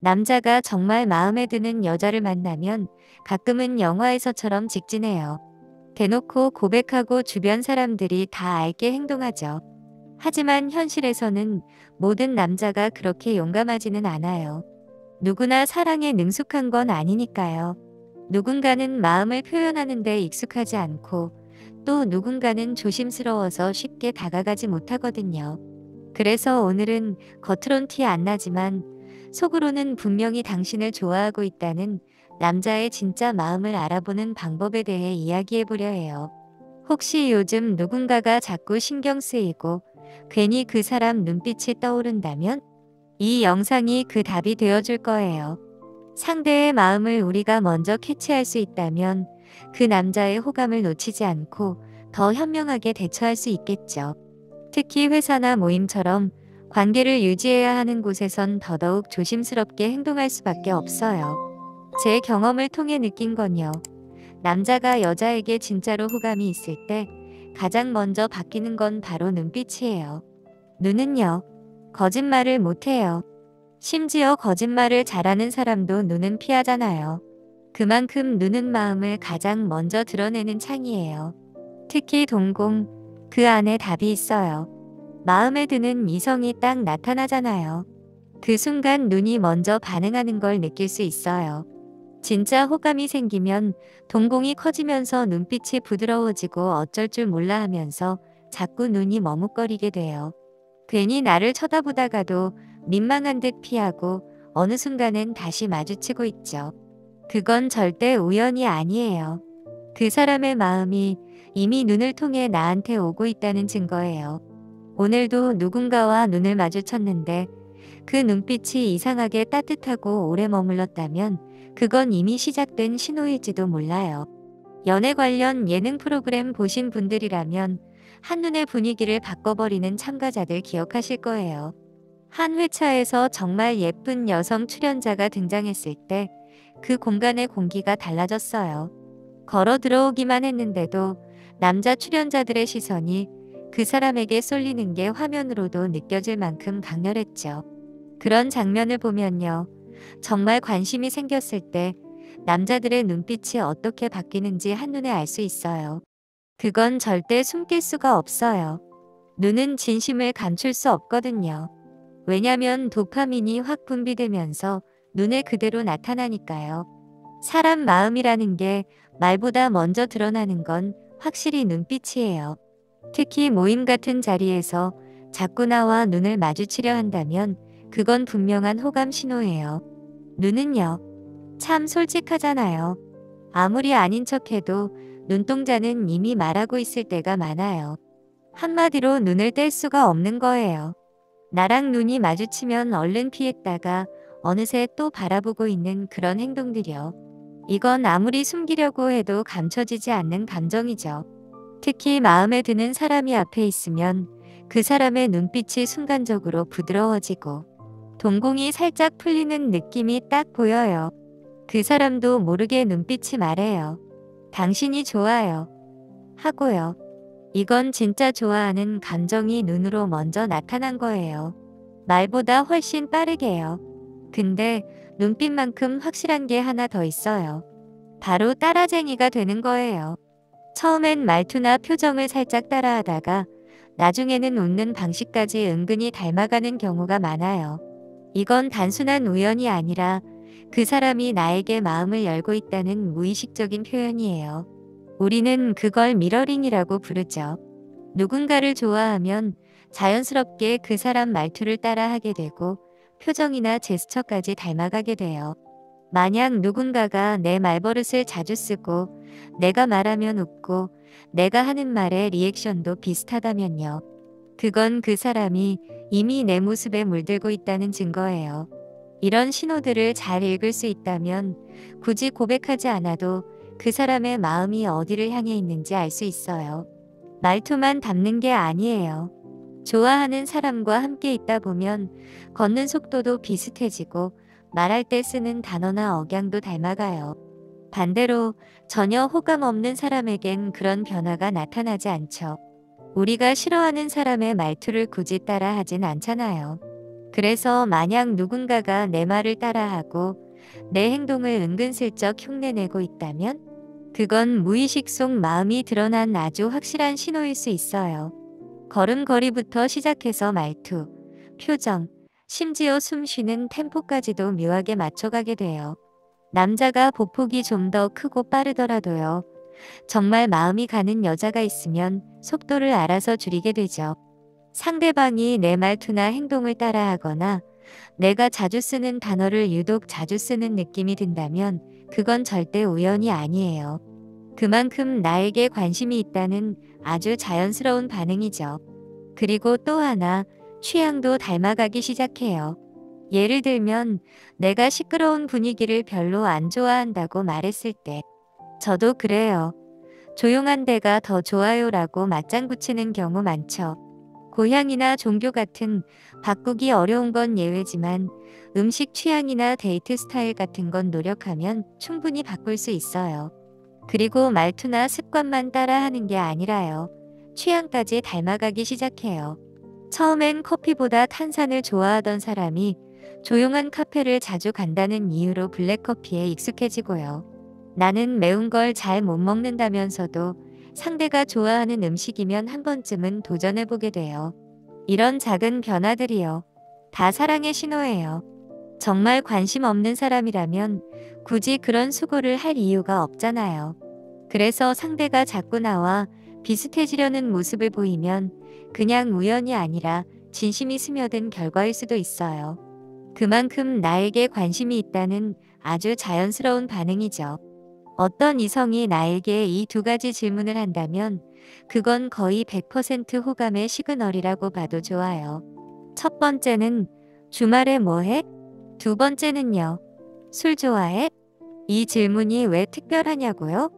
남자가 정말 마음에 드는 여자를 만나면 가끔은 영화에서처럼 직진해요. 대놓고 고백하고 주변 사람들이 다 알게 행동하죠. 하지만 현실에서는 모든 남자가 그렇게 용감하지는 않아요. 누구나 사랑에 능숙한 건 아니니까요. 누군가는 마음을 표현하는 데 익숙하지 않고 또 누군가는 조심스러워서 쉽게 다가가지 못하거든요. 그래서 오늘은 겉으론 티 안 나지만 속으로는 분명히 당신을 좋아하고 있다는 남자의 진짜 마음을 알아보는 방법에 대해 이야기해보려 해요. 혹시 요즘 누군가가 자꾸 신경 쓰이고 괜히 그 사람 눈빛이 떠오른다면 이 영상이 그 답이 되어줄 거예요. 상대의 마음을 우리가 먼저 캐치할 수 있다면 그 남자의 호감을 놓치지 않고 더 현명하게 대처할 수 있겠죠. 특히 회사나 모임처럼 관계를 유지해야 하는 곳에선 더더욱 조심스럽게 행동할 수밖에 없어요. 제 경험을 통해 느낀 건요. 남자가 여자에게 진짜로 호감이 있을 때 가장 먼저 바뀌는 건 바로 눈빛이에요. 눈은요, 거짓말을 못해요. 심지어 거짓말을 잘하는 사람도 눈은 피하잖아요. 그만큼 눈은 마음을 가장 먼저 드러내는 창이에요. 특히 동공, 그 안에 답이 있어요. 마음에 드는 이성이 딱 나타나잖아요. 그 순간 눈이 먼저 반응하는 걸 느낄 수 있어요. 진짜 호감이 생기면 동공이 커지면서 눈빛이 부드러워지고 어쩔 줄 몰라 하면서 자꾸 눈이 머뭇거리게 돼요. 괜히 나를 쳐다보다가도 민망한 듯 피하고 어느 순간엔 다시 마주치고 있죠. 그건 절대 우연이 아니에요. 그 사람의 마음이 이미 눈을 통해 나한테 오고 있다는 증거예요. 오늘도 누군가와 눈을 마주쳤는데 그 눈빛이 이상하게 따뜻하고 오래 머물렀다면 그건 이미 시작된 신호일지도 몰라요. 연애 관련 예능 프로그램 보신 분들이라면 한눈에 분위기를 바꿔버리는 참가자들 기억하실 거예요. 한 회차에서 정말 예쁜 여성 출연자가 등장했을 때 그 공간의 공기가 달라졌어요. 걸어 들어오기만 했는데도 남자 출연자들의 시선이 그 사람에게 쏠리는 게 화면으로도 느껴질 만큼 강렬했죠. 그런 장면을 보면요. 정말 관심이 생겼을 때 남자들의 눈빛이 어떻게 바뀌는지 한눈에 알 수 있어요. 그건 절대 숨길 수가 없어요. 눈은 진심을 감출 수 없거든요. 왜냐면 도파민이 확 분비되면서 눈에 그대로 나타나니까요. 사람 마음이라는 게 말보다 먼저 드러나는 건 확실히 눈빛이에요. 특히 모임 같은 자리에서 자꾸 나와 눈을 마주치려 한다면 그건 분명한 호감 신호예요. 눈은요, 참 솔직하잖아요. 아무리 아닌 척해도 눈동자는 이미 말하고 있을 때가 많아요. 한마디로 눈을 뗄 수가 없는 거예요. 나랑 눈이 마주치면 얼른 피했다가 어느새 또 바라보고 있는 그런 행동들이요. 이건 아무리 숨기려고 해도 감춰지지 않는 감정이죠. 특히 마음에 드는 사람이 앞에 있으면 그 사람의 눈빛이 순간적으로 부드러워지고 동공이 살짝 풀리는 느낌이 딱 보여요. 그 사람도 모르게 눈빛이 말해요. 당신이 좋아요. 하고요. 이건 진짜 좋아하는 감정이 눈으로 먼저 나타난 거예요. 말보다 훨씬 빠르게요. 근데 눈빛만큼 확실한 게 하나 더 있어요. 바로 따라쟁이가 되는 거예요. 처음엔 말투나 표정을 살짝 따라하다가 나중에는 웃는 방식까지 은근히 닮아가는 경우가 많아요. 이건 단순한 우연이 아니라 그 사람이 나에게 마음을 열고 있다는 무의식적인 표현이에요. 우리는 그걸 미러링이라고 부르죠. 누군가를 좋아하면 자연스럽게 그 사람 말투를 따라하게 되고 표정이나 제스처까지 닮아가게 돼요. 만약 누군가가 내 말버릇을 자주 쓰고 내가 말하면 웃고 내가 하는 말의 리액션도 비슷하다면요. 그건 그 사람이 이미 내 모습에 물들고 있다는 증거예요. 이런 신호들을 잘 읽을 수 있다면 굳이 고백하지 않아도 그 사람의 마음이 어디를 향해 있는지 알 수 있어요. 말투만 담는 게 아니에요. 좋아하는 사람과 함께 있다 보면 걷는 속도도 비슷해지고 말할 때 쓰는 단어나 억양도 닮아가요. 반대로 전혀 호감 없는 사람에겐 그런 변화가 나타나지 않죠. 우리가 싫어하는 사람의 말투를 굳이 따라 하진 않잖아요. 그래서 만약 누군가가 내 말을 따라하고 내 행동을 은근슬쩍 흉내내고 있다면 그건 무의식 속 마음이 드러난 아주 확실한 신호일 수 있어요. 걸음걸이부터 시작해서 말투, 표정, 심지어 숨 쉬는 템포까지도 묘하게 맞춰가게 돼요. 남자가 보폭이 좀 더 크고 빠르더라도요. 정말 마음이 가는 여자가 있으면 속도를 알아서 줄이게 되죠. 상대방이 내 말투나 행동을 따라하거나 내가 자주 쓰는 단어를 유독 자주 쓰는 느낌이 든다면 그건 절대 우연이 아니에요. 그만큼 나에게 관심이 있다는 아주 자연스러운 반응이죠. 그리고 또 하나, 취향도 닮아가기 시작해요. 예를 들면 내가 시끄러운 분위기를 별로 안 좋아한다고 말했을 때 저도 그래요. 조용한 데가 더 좋아요라고 맞장구 치는 경우 많죠. 고향이나 종교 같은 바꾸기 어려운 건 예외지만 음식 취향이나 데이트 스타일 같은 건 노력하면 충분히 바꿀 수 있어요. 그리고 말투나 습관만 따라하는 게 아니라요. 취향까지 닮아가기 시작해요. 처음엔 커피보다 탄산을 좋아하던 사람이 조용한 카페를 자주 간다는 이유로 블랙커피에 익숙해지고요. 나는 매운 걸 잘 못 먹는다면서도 상대가 좋아하는 음식이면 한 번쯤은 도전해보게 돼요. 이런 작은 변화들이요. 다 사랑의 신호예요. 정말 관심 없는 사람이라면 굳이 그런 수고를 할 이유가 없잖아요. 그래서 상대가 자꾸 나와 비슷해지려는 모습을 보이면 그냥 우연이 아니라 진심이 스며든 결과일 수도 있어요. 그만큼 나에게 관심이 있다는 아주 자연스러운 반응이죠. 어떤 이성이 나에게 이 두 가지 질문을 한다면 그건 거의 100% 호감의 시그널이라고 봐도 좋아요. 첫 번째는 주말에 뭐 해? 두 번째는요. 술 좋아해? 이 질문이 왜 특별하냐고요?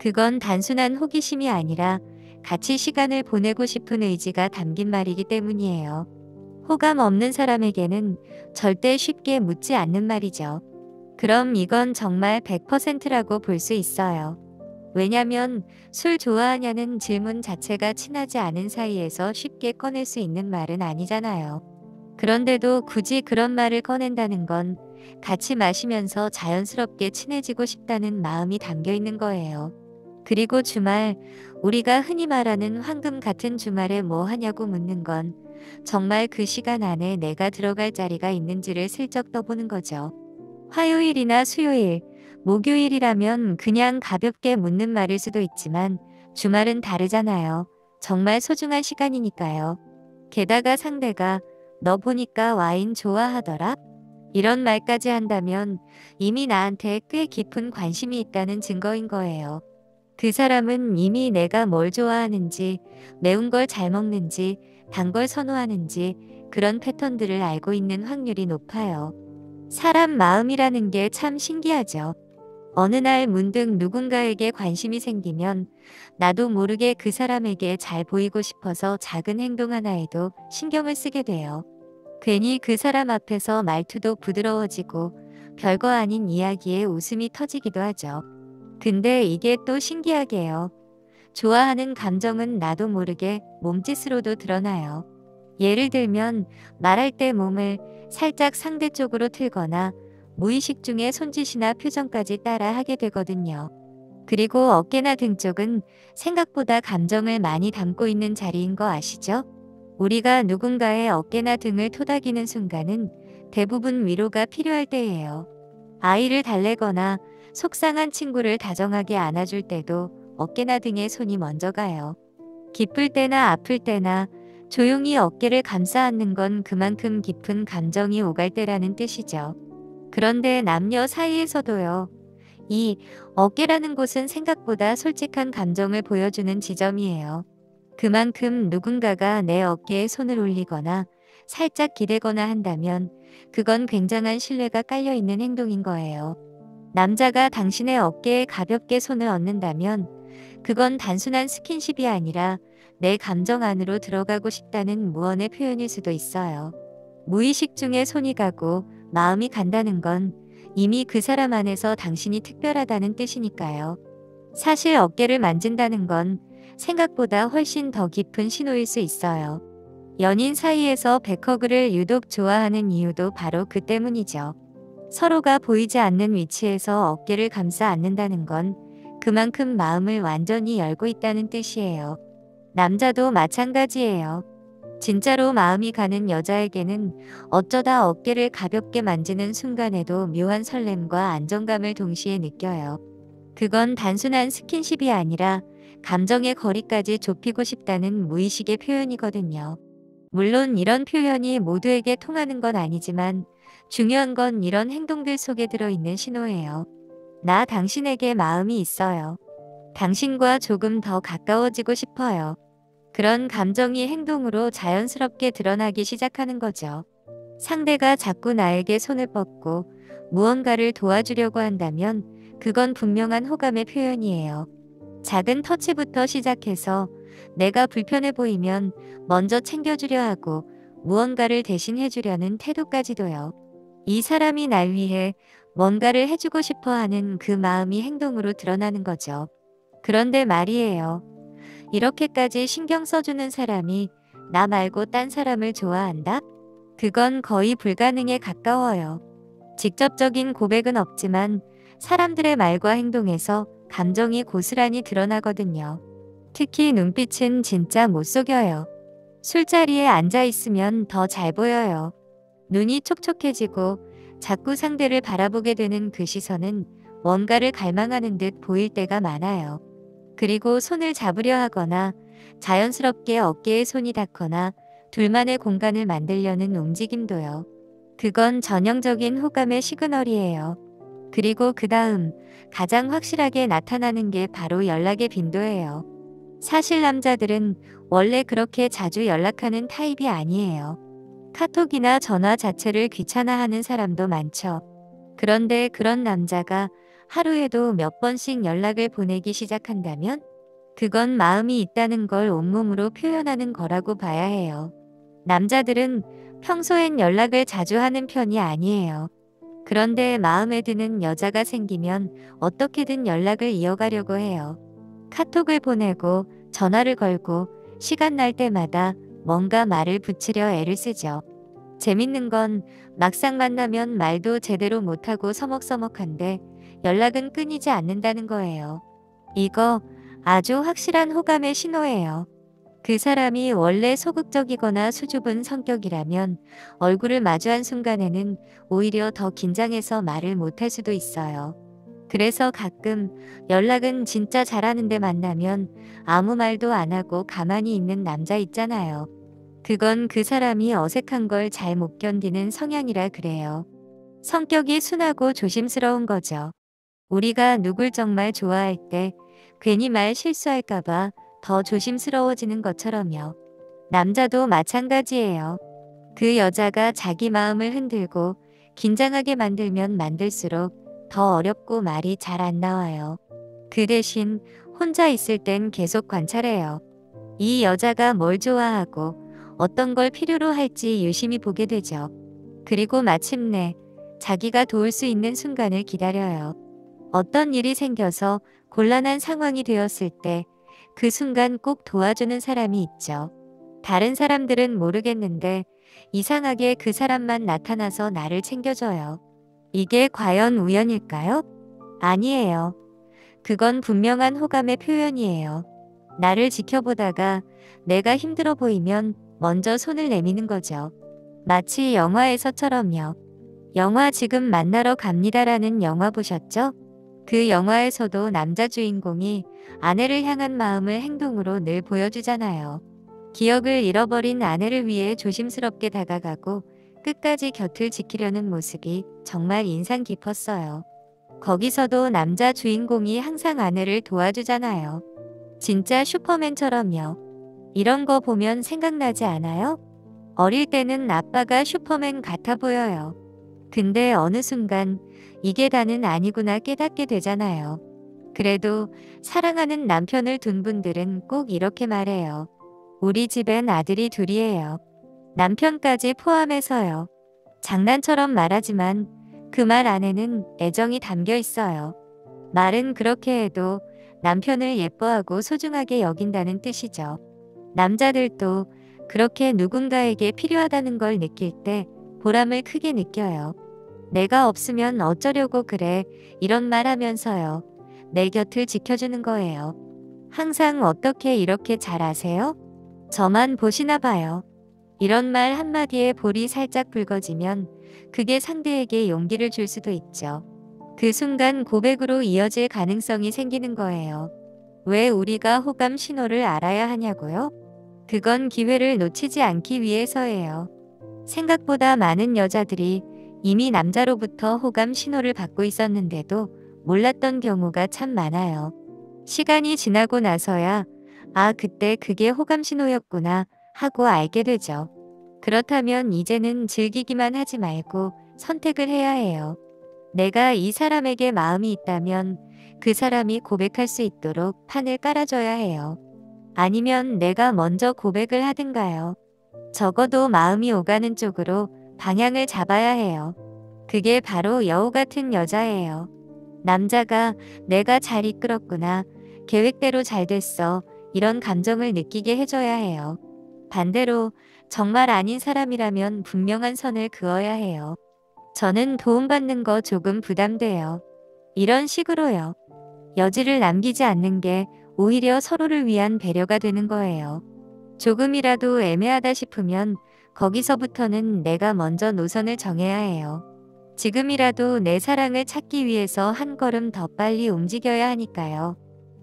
그건 단순한 호기심이 아니라 같이 시간을 보내고 싶은 의지가 담긴 말이기 때문이에요. 호감 없는 사람에게는 절대 쉽게 묻지 않는 말이죠. 그럼 이건 정말 100%라고 볼 수 있어요. 왜냐면 술 좋아하냐는 질문 자체가 친하지 않은 사이에서 쉽게 꺼낼 수 있는 말은 아니잖아요. 그런데도 굳이 그런 말을 꺼낸다는 건 같이 마시면서 자연스럽게 친해지고 싶다는 마음이 담겨 있는 거예요. 그리고 주말, 우리가 흔히 말하는 황금 같은 주말에 뭐 하냐고 묻는 건 정말 그 시간 안에 내가 들어갈 자리가 있는지를 슬쩍 떠보는 거죠. 화요일이나 수요일, 목요일이라면 그냥 가볍게 묻는 말일 수도 있지만 주말은 다르잖아요. 정말 소중한 시간이니까요. 게다가 상대가 너 보니까 와인 좋아하더라? 이런 말까지 한다면 이미 나한테 꽤 깊은 관심이 있다는 증거인 거예요. 그 사람은 이미 내가 뭘 좋아하는지, 매운 걸 잘 먹는지, 단 걸 선호하는지 그런 패턴들을 알고 있는 확률이 높아요. 사람 마음이라는 게 참 신기하죠. 어느 날 문득 누군가에게 관심이 생기면 나도 모르게 그 사람에게 잘 보이고 싶어서 작은 행동 하나에도 신경을 쓰게 돼요. 괜히 그 사람 앞에서 말투도 부드러워지고 별거 아닌 이야기에 웃음이 터지기도 하죠. 근데 이게 또 신기하게요. 좋아하는 감정은 나도 모르게 몸짓으로도 드러나요. 예를 들면 말할 때 몸을 살짝 상대 쪽으로 틀거나 무의식 중에 손짓이나 표정까지 따라 하게 되거든요. 그리고 어깨나 등 쪽은 생각보다 감정을 많이 담고 있는 자리인 거 아시죠? 우리가 누군가의 어깨나 등을 토닥이는 순간은 대부분 위로가 필요할 때예요. 아이를 달래거나 속상한 친구를 다정하게 안아줄 때도 어깨나 등에 손이 먼저 가요. 기쁠 때나 아플 때나 조용히 어깨를 감싸 안는 건 그만큼 깊은 감정이 오갈 때라는 뜻이죠. 그런데 남녀 사이에서도요. 이 어깨라는 곳은 생각보다 솔직한 감정을 보여주는 지점이에요. 그만큼 누군가가 내 어깨에 손을 올리거나 살짝 기대거나 한다면 그건 굉장한 신뢰가 깔려 있는 행동인 거예요. 남자가 당신의 어깨에 가볍게 손을 얹는다면 그건 단순한 스킨십이 아니라 내 감정 안으로 들어가고 싶다는 무언의 표현일 수도 있어요. 무의식 중에 손이 가고 마음이 간다는 건 이미 그 사람 안에서 당신이 특별하다는 뜻이니까요. 사실 어깨를 만진다는 건 생각보다 훨씬 더 깊은 신호일 수 있어요. 연인 사이에서 백허그를 유독 좋아하는 이유도 바로 그 때문이죠. 서로가 보이지 않는 위치에서 어깨를 감싸 안는다는 건 그만큼 마음을 완전히 열고 있다는 뜻이에요. 남자도 마찬가지예요. 진짜로 마음이 가는 여자에게는 어쩌다 어깨를 가볍게 만지는 순간에도 묘한 설렘과 안정감을 동시에 느껴요. 그건 단순한 스킨십이 아니라 감정의 거리까지 좁히고 싶다는 무의식의 표현이거든요. 물론 이런 표현이 모두에게 통하는 건 아니지만 중요한 건 이런 행동들 속에 들어있는 신호예요. 나 당신에게 마음이 있어요. 당신과 조금 더 가까워지고 싶어요. 그런 감정이 행동으로 자연스럽게 드러나기 시작하는 거죠. 상대가 자꾸 나에게 손을 뻗고 무언가를 도와주려고 한다면 그건 분명한 호감의 표현이에요. 작은 터치부터 시작해서 내가 불편해 보이면 먼저 챙겨주려 하고 무언가를 대신 해주려는 태도까지도요. 이 사람이 날 위해 뭔가를 해주고 싶어 하는 그 마음이 행동으로 드러나는 거죠. 그런데 말이에요. 이렇게까지 신경 써주는 사람이 나 말고 딴 사람을 좋아한다? 그건 거의 불가능에 가까워요. 직접적인 고백은 없지만 사람들의 말과 행동에서 감정이 고스란히 드러나거든요. 특히 눈빛은 진짜 못 속여요. 술자리에 앉아 있으면 더 잘 보여요. 눈이 촉촉해지고 자꾸 상대를 바라보게 되는 그 시선은 뭔가를 갈망하는 듯 보일 때가 많아요. 그리고 손을 잡으려 하거나 자연스럽게 어깨에 손이 닿거나 둘만의 공간을 만들려는 움직임도요. 그건 전형적인 호감의 시그널이에요. 그리고 그 다음 가장 확실하게 나타나는 게 바로 연락의 빈도예요. 사실 남자들은 원래 그렇게 자주 연락하는 타입이 아니에요. 카톡이나 전화 자체를 귀찮아하는 사람도 많죠. 그런데 그런 남자가 하루에도 몇 번씩 연락을 보내기 시작한다면 그건 마음이 있다는 걸 온몸으로 표현하는 거라고 봐야 해요. 남자들은 평소엔 연락을 자주 하는 편이 아니에요. 그런데 마음에 드는 여자가 생기면 어떻게든 연락을 이어가려고 해요. 카톡을 보내고 전화를 걸고 시간 날 때마다 뭔가 말을 붙이려 애를 쓰죠. 재밌는 건 막상 만나면 말도 제대로 못하고 서먹서먹한데 연락은 끊이지 않는다는 거예요. 이거 아주 확실한 호감의 신호예요. 그 사람이 원래 소극적이거나 수줍은 성격이라면 얼굴을 마주한 순간에는 오히려 더 긴장해서 말을 못할 수도 있어요. 그래서 가끔 연락은 진짜 잘하는데 만나면 아무 말도 안 하고 가만히 있는 남자 있잖아요. 그건 그 사람이 어색한 걸 잘 못 견디는 성향이라 그래요. 성격이 순하고 조심스러운 거죠. 우리가 누굴 정말 좋아할 때 괜히 말 실수할까봐 더 조심스러워지는 것처럼요. 남자도 마찬가지예요. 그 여자가 자기 마음을 흔들고 긴장하게 만들면 만들수록 더 어렵고 말이 잘 안 나와요. 그 대신 혼자 있을 땐 계속 관찰해요. 이 여자가 뭘 좋아하고 어떤 걸 필요로 할지 유심히 보게 되죠. 그리고 마침내 자기가 도울 수 있는 순간을 기다려요. 어떤 일이 생겨서 곤란한 상황이 되었을 때 그 순간 꼭 도와주는 사람이 있죠. 다른 사람들은 모르겠는데 이상하게 그 사람만 나타나서 나를 챙겨줘요. 이게 과연 우연일까요? 아니에요. 그건 분명한 호감의 표현이에요. 나를 지켜보다가 내가 힘들어 보이면 먼저 손을 내미는 거죠. 마치 영화에서처럼요. 영화 지금 만나러 갑니다라는 영화 보셨죠? 그 영화에서도 남자 주인공이 아내를 향한 마음을 행동으로 늘 보여주잖아요. 기억을 잃어버린 아내를 위해 조심스럽게 다가가고 끝까지 곁을 지키려는 모습이 정말 인상 깊었어요. 거기서도 남자 주인공이 항상 아내를 도와주잖아요. 진짜 슈퍼맨처럼요. 이런 거 보면 생각나지 않아요? 어릴 때는 아빠가 슈퍼맨 같아 보여요. 근데 어느 순간 이게 다는 아니구나 깨닫게 되잖아요. 그래도 사랑하는 남편을 둔 분들은 꼭 이렇게 말해요. 우리 집엔 아들이 둘이에요. 남편까지 포함해서요. 장난처럼 말하지만 그 말 안에는 애정이 담겨 있어요. 말은 그렇게 해도 남편을 예뻐하고 소중하게 여긴다는 뜻이죠. 남자들도 그렇게 누군가에게 필요하다는 걸 느낄 때 보람을 크게 느껴요. 내가 없으면 어쩌려고 그래. 이런 말 하면서요. 내 곁을 지켜주는 거예요. 항상 어떻게 이렇게 잘 아세요? 저만 보시나 봐요. 이런 말 한마디에 볼이 살짝 붉어지면 그게 상대에게 용기를 줄 수도 있죠. 그 순간 고백으로 이어질 가능성이 생기는 거예요. 왜 우리가 호감 신호를 알아야 하냐고요? 그건 기회를 놓치지 않기 위해서예요. 생각보다 많은 여자들이 이미 남자로부터 호감 신호를 받고 있었는데도 몰랐던 경우가 참 많아요. 시간이 지나고 나서야 아, 그때 그게 호감 신호였구나 하고 알게 되죠. 그렇다면 이제는 즐기기만 하지 말고 선택을 해야 해요. 내가 이 사람에게 마음이 있다면 그 사람이 고백할 수 있도록 판을 깔아줘야 해요. 아니면 내가 먼저 고백을 하든가요. 적어도 마음이 오가는 쪽으로 방향을 잡아야 해요. 그게 바로 여우 같은 여자예요. 남자가 내가 잘 이끌었구나, 계획대로 잘 됐어, 이런 감정을 느끼게 해줘야 해요. 반대로 정말 아닌 사람이라면 분명한 선을 그어야 해요. 저는 도움받는 거 조금 부담돼요. 이런 식으로요. 여지를 남기지 않는 게 오히려 서로를 위한 배려가 되는 거예요. 조금이라도 애매하다 싶으면 거기서부터는 내가 먼저 노선을 정해야 해요. 지금이라도 내 사랑을 찾기 위해서 한 걸음 더 빨리 움직여야 하니까요.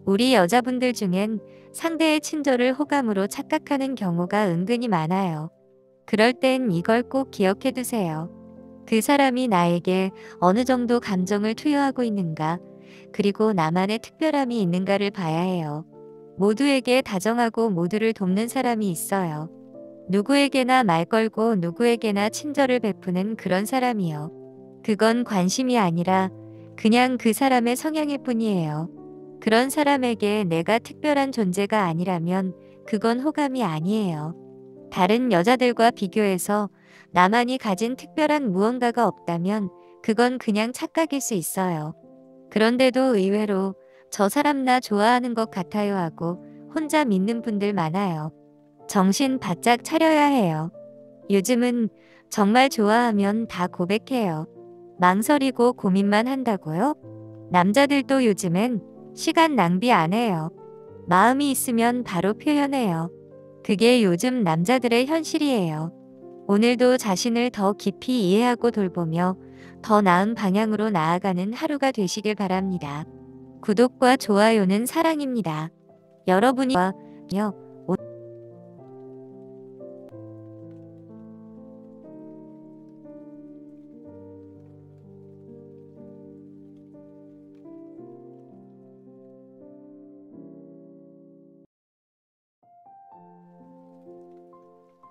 우리 여자분들 중엔 상대의 친절을 호감으로 착각하는 경우가 은근히 많아요. 그럴 땐 이걸 꼭 기억해 두세요. 그 사람이 나에게 어느 정도 감정을 투여하고 있는가, 그리고 나만의 특별함이 있는가를 봐야 해요. 모두에게 다정하고 모두를 돕는 사람이 있어요. 누구에게나 말 걸고 누구에게나 친절을 베푸는 그런 사람이요. 그건 관심이 아니라 그냥 그 사람의 성향일 뿐이에요. 그런 사람에게 내가 특별한 존재가 아니라면 그건 호감이 아니에요. 다른 여자들과 비교해서 나만이 가진 특별한 무언가가 없다면 그건 그냥 착각일 수 있어요. 그런데도 의외로 저 사람 나 좋아하는 것 같아요 하고 혼자 믿는 분들 많아요. 정신 바짝 차려야 해요. 요즘은 정말 좋아하면 다 고백해요. 망설이고 고민만 한다고요? 남자들도 요즘엔 시간 낭비 안 해요. 마음이 있으면 바로 표현해요. 그게 요즘 남자들의 현실이에요. 오늘도 자신을 더 깊이 이해하고 돌보며 더 나은 방향으로 나아가는 하루가 되시길 바랍니다. 구독과 좋아요는 사랑입니다. 여러분이